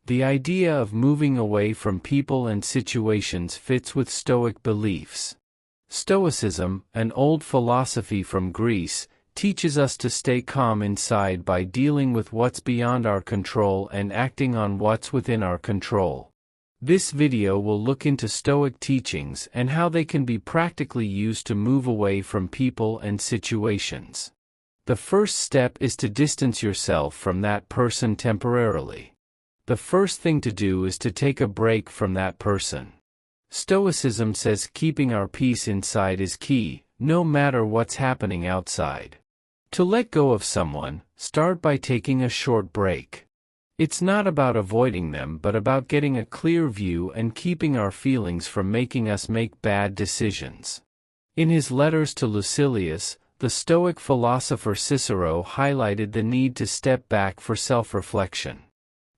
The idea of moving away from people and situations fits with Stoic beliefs. Stoicism, an old philosophy from Greece, teaches us to stay calm inside by dealing with what's beyond our control and acting on what's within our control. This video will look into Stoic teachings and how they can be practically used to move away from people and situations. The first step is to distance yourself from that person temporarily. The first thing to do is to take a break from that person. Stoicism says keeping our peace inside is key, no matter what's happening outside. To let go of someone, start by taking a short break. It's not about avoiding them but about getting a clear view and keeping our feelings from making us make bad decisions. In his letters to Lucilius, the Stoic philosopher Cicero highlighted the need to step back for self-reflection.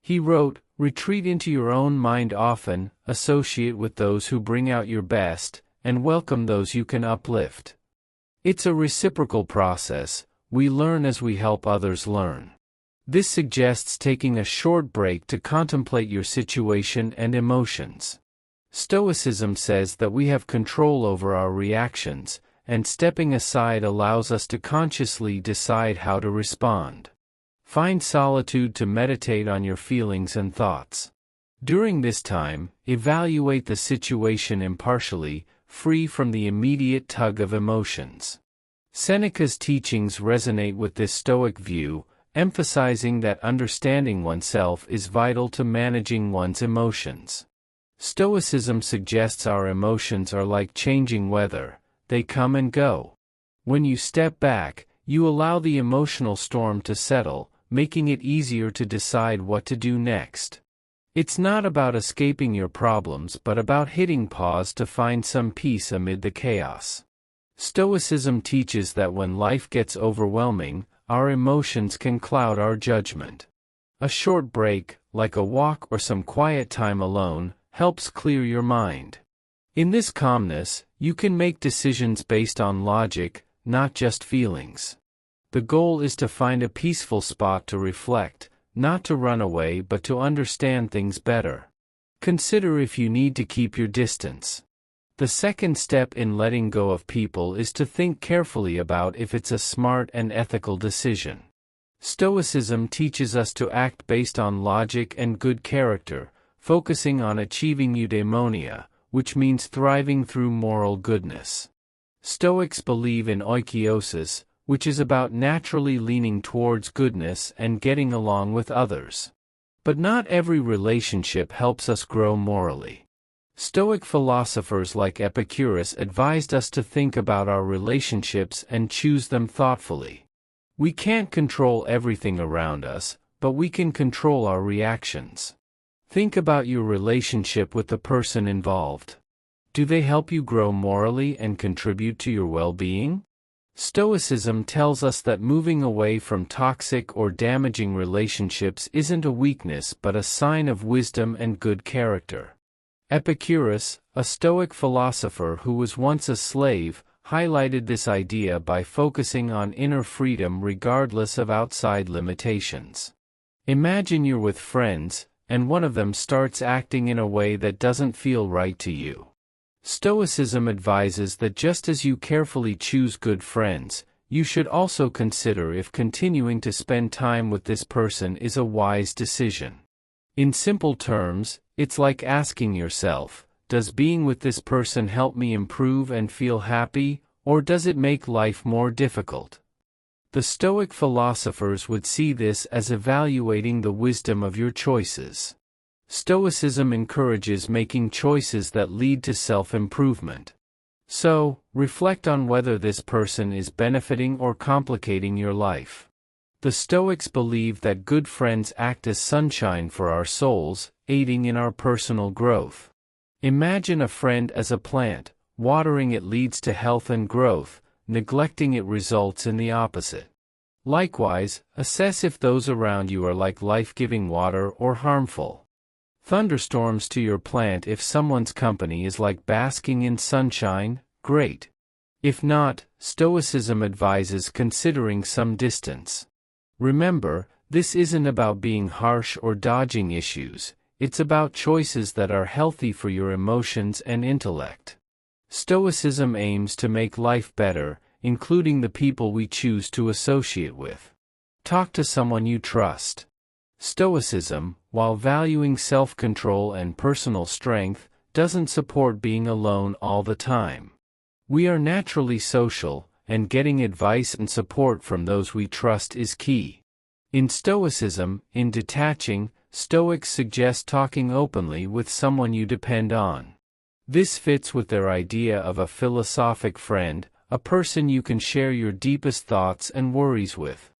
He wrote, "Retreat into your own mind often, associate with those who bring out your best, and welcome those you can uplift." It's a reciprocal process. We learn as we help others learn. This suggests taking a short break to contemplate your situation and emotions. Stoicism says that we have control over our reactions, and stepping aside allows us to consciously decide how to respond. Find solitude to meditate on your feelings and thoughts. During this time, evaluate the situation impartially, free from the immediate tug of emotions. Seneca's teachings resonate with this Stoic view, emphasizing that understanding oneself is vital to managing one's emotions. Stoicism suggests our emotions are like changing weather, they come and go. When you step back, you allow the emotional storm to settle, making it easier to decide what to do next. It's not about escaping your problems but about hitting pause to find some peace amid the chaos. Stoicism teaches that when life gets overwhelming, our emotions can cloud our judgment. A short break, like a walk or some quiet time alone, helps clear your mind. In this calmness, you can make decisions based on logic, not just feelings. The goal is to find a peaceful spot to reflect, not to run away but to understand things better. Consider if you need to keep your distance. The second step in letting go of people is to think carefully about if it's a smart and ethical decision. Stoicism teaches us to act based on logic and good character, focusing on achieving eudaimonia, which means thriving through moral goodness. Stoics believe in oikeiosis, which is about naturally leaning towards goodness and getting along with others. But not every relationship helps us grow morally. Stoic philosophers like Epicurus advised us to think about our relationships and choose them thoughtfully. We can't control everything around us, but we can control our reactions. Think about your relationship with the person involved. Do they help you grow morally and contribute to your well-being? Stoicism tells us that moving away from toxic or damaging relationships isn't a weakness but a sign of wisdom and good character. Epicurus, a Stoic philosopher who was once a slave, highlighted this idea by focusing on inner freedom regardless of outside limitations. Imagine you're with friends, and one of them starts acting in a way that doesn't feel right to you. Stoicism advises that just as you carefully choose good friends, you should also consider if continuing to spend time with this person is a wise decision. In simple terms, it's like asking yourself, does being with this person help me improve and feel happy, or does it make life more difficult? The Stoic philosophers would see this as evaluating the wisdom of your choices. Stoicism encourages making choices that lead to self-improvement. So, reflect on whether this person is benefiting or complicating your life. The Stoics believe that good friends act as sunshine for our souls, aiding in our personal growth. Imagine a friend as a plant. Watering it leads to health and growth, neglecting it results in the opposite. Likewise, assess if those around you are like life-giving water or harmful. Thunderstorms to your plant. If someone's company is like basking in sunshine, great. If not, Stoicism advises considering some distance. Remember, This isn't about being harsh or dodging issues, it's about choices that are healthy for your emotions and intellect. Stoicism aims to make life better, including the people we choose to associate with. Talk to someone you trust. Stoicism, while valuing self-control and personal strength, doesn't support being alone all the time. We are naturally social, and getting advice and support from those we trust is key. In Stoicism, in Detaching, Stoics suggest talking openly with someone you depend on. This fits with their idea of a philosophic friend, a person you can share your deepest thoughts and worries with.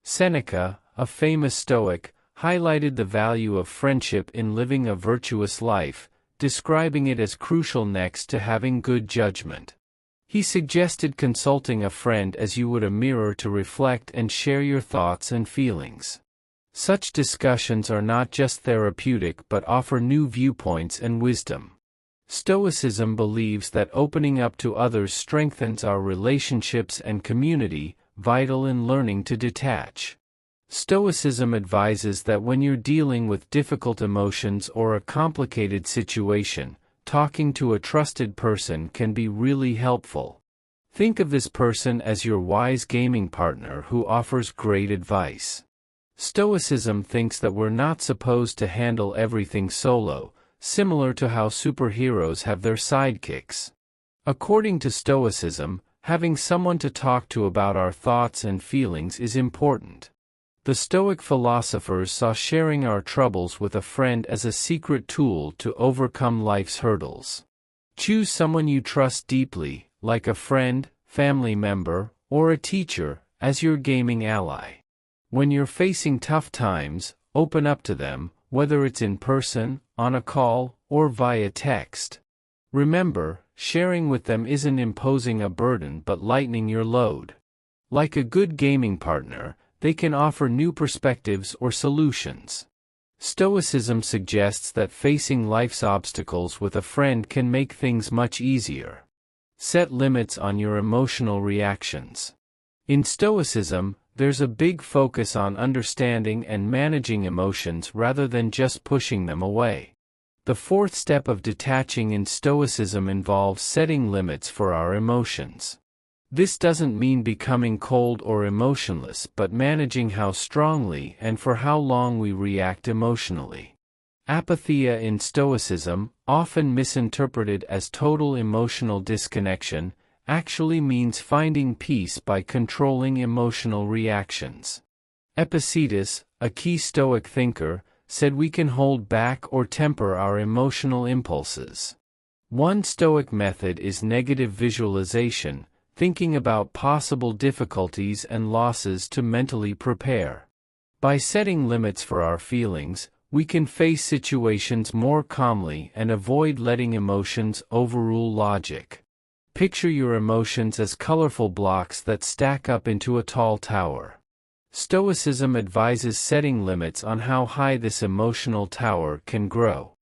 Seneca, a famous Stoic, highlighted the value of friendship in living a virtuous life, describing it as crucial next to having good judgment. He suggested consulting a friend as you would a mirror to reflect and share your thoughts and feelings. Such discussions are not just therapeutic but offer new viewpoints and wisdom. Stoicism believes that opening up to others strengthens our relationships and community, vital in learning to detach. Stoicism advises that when you're dealing with difficult emotions or a complicated situation, talking to a trusted person can be really helpful. Think of this person as your wise gaming partner who offers great advice. Stoicism thinks that we're not supposed to handle everything solo, similar to how superheroes have their sidekicks. According to Stoicism, having someone to talk to about our thoughts and feelings is important. The Stoic philosophers saw sharing our troubles with a friend as a secret tool to overcome life's hurdles. Choose someone you trust deeply, like a friend, family member, or a teacher, as your gaming ally. When you're facing tough times, open up to them, whether it's in person, on a call, or via text. Remember, sharing with them isn't imposing a burden but lightening your load. Like a good gaming partner, they can offer new perspectives or solutions. Stoicism suggests that facing life's obstacles with a friend can make things much easier. Set limits on your emotional reactions. In Stoicism, there's a big focus on understanding and managing emotions rather than just pushing them away. The fourth step of detaching in Stoicism involves setting limits for our emotions. This doesn't mean becoming cold or emotionless but managing how strongly and for how long we react emotionally. Apatheia in Stoicism, often misinterpreted as total emotional disconnection, actually means finding peace by controlling emotional reactions. Epictetus, a key Stoic thinker, said we can hold back or temper our emotional impulses. One Stoic method is negative visualization, thinking about possible difficulties and losses to mentally prepare. By setting limits for our feelings, we can face situations more calmly and avoid letting emotions overrule logic. Picture your emotions as colorful blocks that stack up into a tall tower. Stoicism advises setting limits on how high this emotional tower can grow.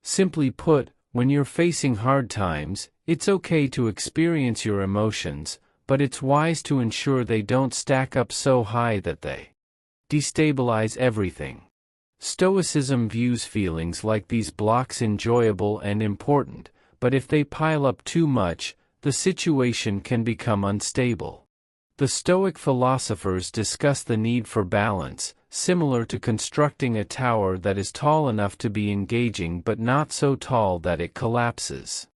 Simply put, when you're facing hard times, it's okay to experience your emotions, but it's wise to ensure they don't stack up so high that they destabilize everything. Stoicism views feelings like these blocks enjoyable and important, but if they pile up too much, the situation can become unstable. The Stoic philosophers discuss the need for balance, similar to constructing a tower that is tall enough to be engaging but not so tall that it collapses.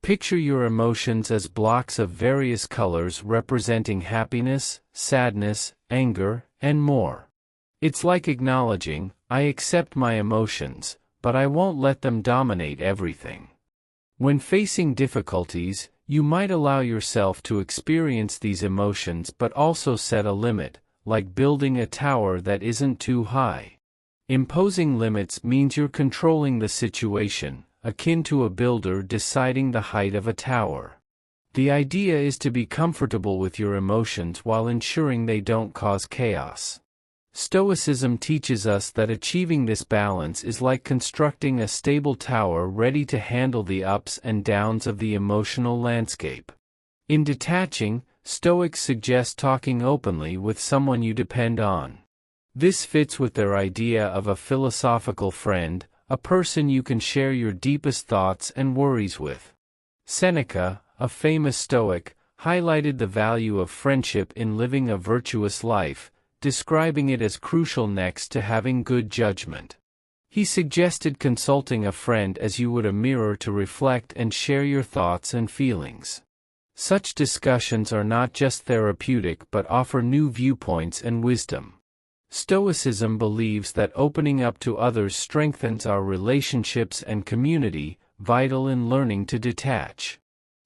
Picture your emotions as blocks of various colors representing happiness, sadness, anger, and more. It's like acknowledging, I accept my emotions, but I won't let them dominate everything. When facing difficulties, you might allow yourself to experience these emotions but also set a limit, like building a tower that isn't too high. Imposing limits means you're controlling the situation, akin to a builder deciding the height of a tower. The idea is to be comfortable with your emotions while ensuring they don't cause chaos. Stoicism teaches us that achieving this balance is like constructing a stable tower ready to handle the ups and downs of the emotional landscape. In Detaching, Stoics suggest talking openly with someone you depend on. This fits with their idea of a philosophical friend, a person you can share your deepest thoughts and worries with. Seneca, a famous Stoic, highlighted the value of friendship in living a virtuous life, describing it as crucial next to having good judgment. He suggested consulting a friend as you would a mirror to reflect and share your thoughts and feelings. Such discussions are not just therapeutic but offer new viewpoints and wisdom. Stoicism believes that opening up to others strengthens our relationships and community, vital in learning to detach.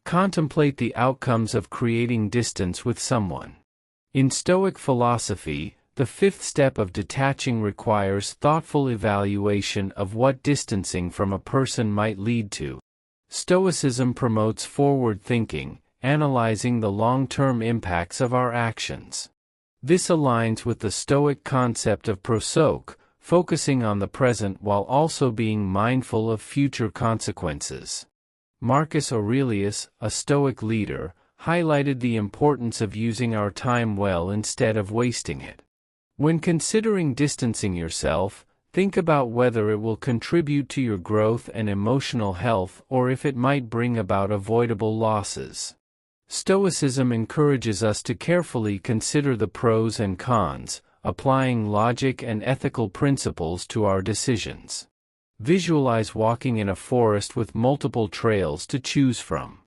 Contemplate the outcomes of creating distance with someone. In Stoic philosophy, the fifth step of detaching requires thoughtful evaluation of what distancing from a person might lead to. Stoicism promotes forward thinking, analyzing the long-term impacts of our actions. This aligns with the Stoic concept of prosoche, focusing on the present while also being mindful of future consequences. Marcus Aurelius, a Stoic leader, highlighted the importance of using our time well instead of wasting it. When considering distancing yourself, think about whether it will contribute to your growth and emotional health or if it might bring about avoidable losses. Stoicism encourages us to carefully consider the pros and cons, applying logic and ethical principles to our decisions. Visualize walking in a forest with multiple trails to choose from.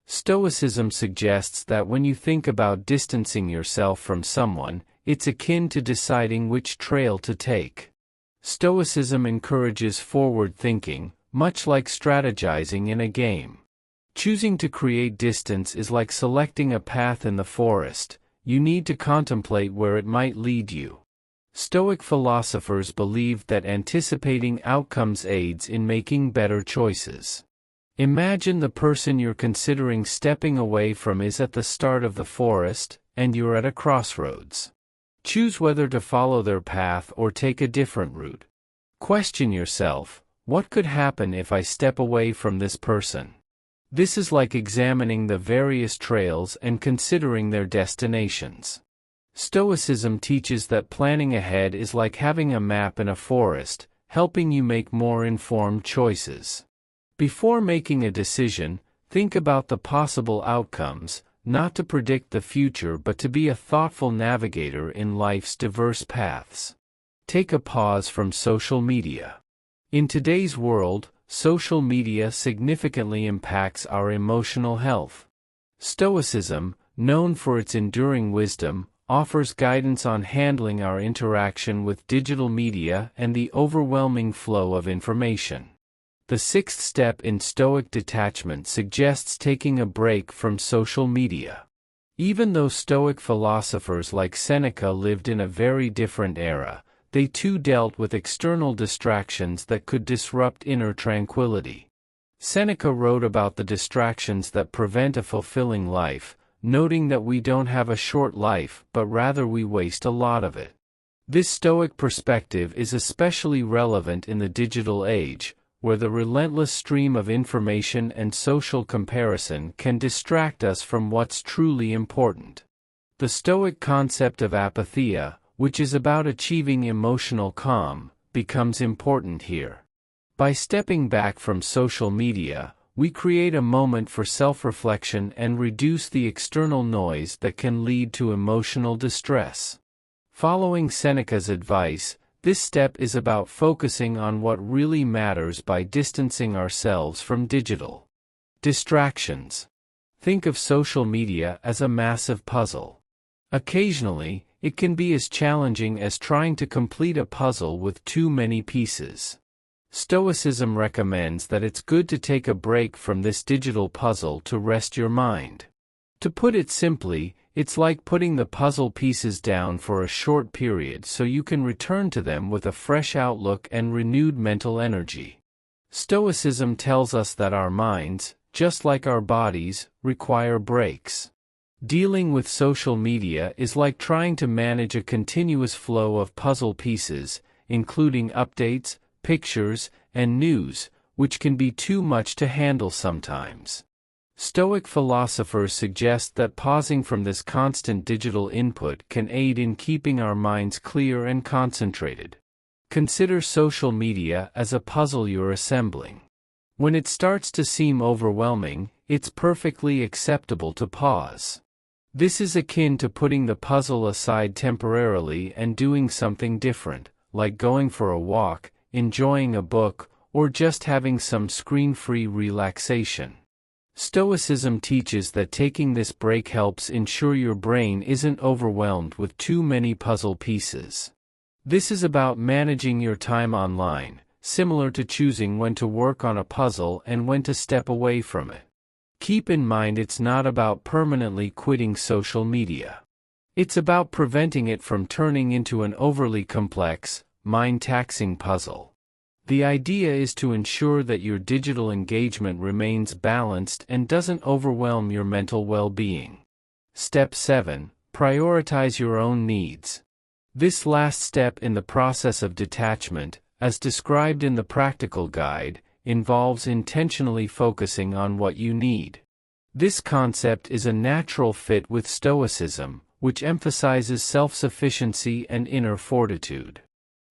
Stoicism suggests that when you think about distancing yourself from someone, it's akin to deciding which trail to take. Stoicism encourages forward thinking, much like strategizing in a game. Choosing to create distance is like selecting a path in the forest. You need to contemplate where it might lead you. Stoic philosophers believed that anticipating outcomes aids in making better choices. Imagine the person you're considering stepping away from is at the start of the forest, and you're at a crossroads. Choose whether to follow their path or take a different route. Question yourself, what could happen if I step away from this person? This is like examining the various trails and considering their destinations. Stoicism teaches that planning ahead is like having a map in a forest, helping you make more informed choices. Before making a decision, think about the possible outcomes, not to predict the future but to be a thoughtful navigator in life's diverse paths. Take a pause from social media. In today's world, social media significantly impacts our emotional health. Stoicism, known for its enduring wisdom, offers guidance on handling our interaction with digital media and the overwhelming flow of information. The sixth step in Stoic detachment suggests taking a break from social media. Even though Stoic philosophers like Seneca lived in a very different era, they too dealt with external distractions that could disrupt inner tranquility. Seneca wrote about the distractions that prevent a fulfilling life, noting that we don't have a short life but rather we waste a lot of it. This Stoic perspective is especially relevant in the digital age, where the relentless stream of information and social comparison can distract us from what's truly important. The Stoic concept of apatheia, which is about achieving emotional calm, becomes important here. By stepping back from social media, we create a moment for self-reflection and reduce the external noise that can lead to emotional distress. Following Seneca's advice, this step is about focusing on what really matters by distancing ourselves from digital distractions. Think of social media as a massive puzzle. Occasionally, it can be as challenging as trying to complete a puzzle with too many pieces. Stoicism recommends that it's good to take a break from this digital puzzle to rest your mind. To put it simply, it's like putting the puzzle pieces down for a short period so you can return to them with a fresh outlook and renewed mental energy. Stoicism tells us that our minds, just like our bodies, require breaks. Dealing with social media is like trying to manage a continuous flow of puzzle pieces, including updates, pictures, and news, which can be too much to handle sometimes. Stoic philosophers suggest that pausing from this constant digital input can aid in keeping our minds clear and concentrated. Consider social media as a puzzle you're assembling. When it starts to seem overwhelming, it's perfectly acceptable to pause. This is akin to putting the puzzle aside temporarily and doing something different, like going for a walk, enjoying a book, or just having some screen-free relaxation. Stoicism teaches that taking this break helps ensure your brain isn't overwhelmed with too many puzzle pieces. This is about managing your time online, similar to choosing when to work on a puzzle and when to step away from it. Keep in mind it's not about permanently quitting social media. It's about preventing it from turning into an overly complex, mind-taxing puzzle. The idea is to ensure that your digital engagement remains balanced and doesn't overwhelm your mental well-being. Step 7. Prioritize your own needs. This last step in the process of detachment, as described in the practical guide, involves intentionally focusing on what you need. This concept is a natural fit with Stoicism, which emphasizes self-sufficiency and inner fortitude.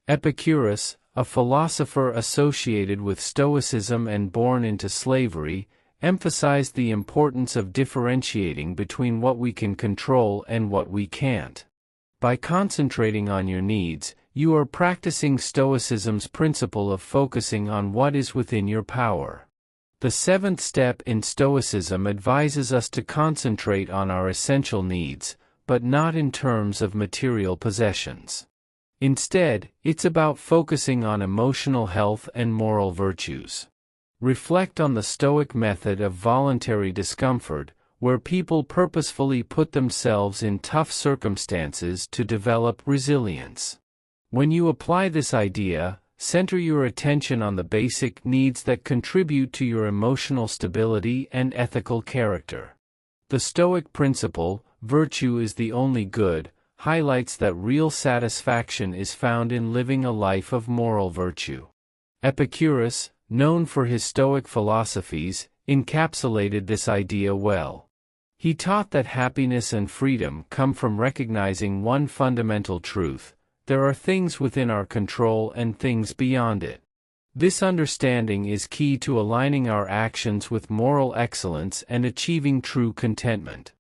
Epicurus, a philosopher associated with Stoicism and born into slavery, emphasized the importance of differentiating between what we can control and what we can't. By concentrating on your needs, you are practicing Stoicism's principle of focusing on what is within your power. The seventh step in Stoicism advises us to concentrate on our essential needs, but not in terms of material possessions. Instead, it's about focusing on emotional health and moral virtues. Reflect on the Stoic method of voluntary discomfort, where people purposefully put themselves in tough circumstances to develop resilience. When you apply this idea, center your attention on the basic needs that contribute to your emotional stability and ethical character. The Stoic principle, virtue is the only good, highlights that real satisfaction is found in living a life of moral virtue. Epicurus, known for his Stoic philosophies, encapsulated this idea well. He taught that happiness and freedom come from recognizing one fundamental truth: there are things within our control and things beyond it. This understanding is key to aligning our actions with moral excellence and achieving true contentment.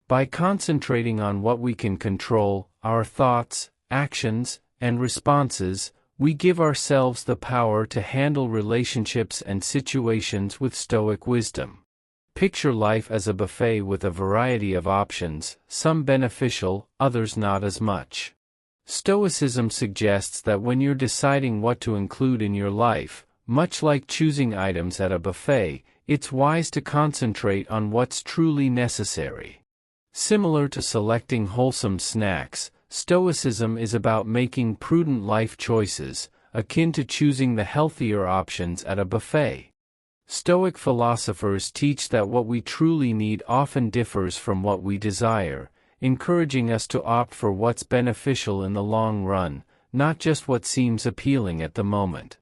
By concentrating on what we can control, our thoughts, actions, and responses, we give ourselves the power to handle relationships and situations with Stoic wisdom. Picture life as a buffet with a variety of options, some beneficial, others not as much. Stoicism suggests that when you're deciding what to include in your life, much like choosing items at a buffet, it's wise to concentrate on what's truly necessary. Similar to selecting wholesome snacks, Stoicism is about making prudent life choices, akin to choosing the healthier options at a buffet. Stoic philosophers teach that what we truly need often differs from what we desire, encouraging us to opt for what's beneficial in the long run, not just what seems appealing at the moment.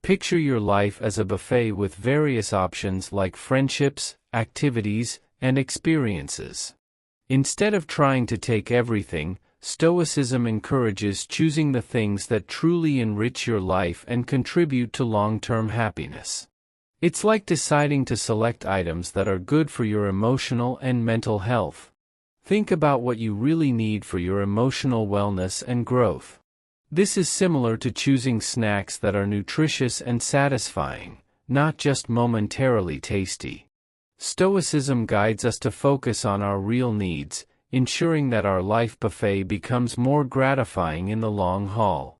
Picture your life as a buffet with various options like friendships, activities, and experiences. Instead of trying to take everything, Stoicism encourages choosing the things that truly enrich your life and contribute to long-term happiness. It's like deciding to select items that are good for your emotional and mental health. Think about what you really need for your emotional wellness and growth. This is similar to choosing snacks that are nutritious and satisfying, not just momentarily tasty. Stoicism guides us to focus on our real needs, ensuring that our life buffet becomes more gratifying in the long haul.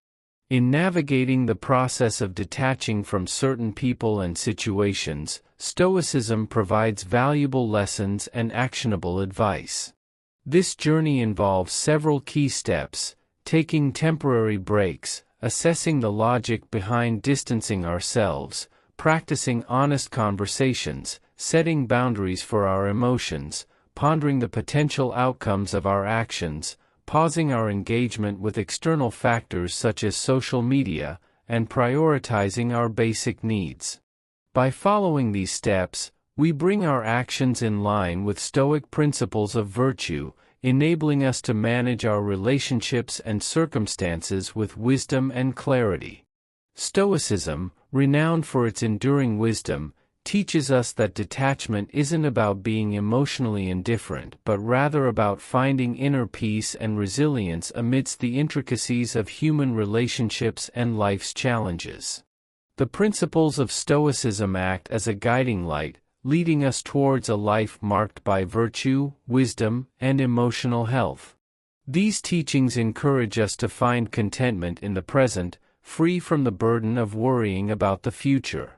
In navigating the process of detaching from certain people and situations, Stoicism provides valuable lessons and actionable advice. This journey involves several key steps: taking temporary breaks, assessing the logic behind distancing ourselves, practicing honest conversations, setting boundaries for our emotions, pondering the potential outcomes of our actions, pausing our engagement with external factors such as social media, and prioritizing our basic needs. By following these steps, We bring our actions in line with Stoic principles of virtue, enabling us to manage our relationships and circumstances with wisdom and clarity. Stoicism, renowned for its enduring wisdom, teaches us that detachment isn't about being emotionally indifferent but rather about finding inner peace and resilience amidst the intricacies of human relationships and life's challenges. The principles of Stoicism act as a guiding light, leading us towards a life marked by virtue, wisdom, and emotional health. These teachings encourage us to find contentment in the present, free from the burden of worrying about the future.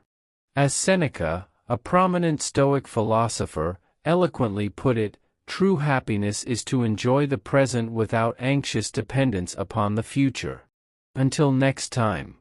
As Seneca, a prominent Stoic philosopher, eloquently put it, true happiness is to enjoy the present without anxious dependence upon the future. Until next time.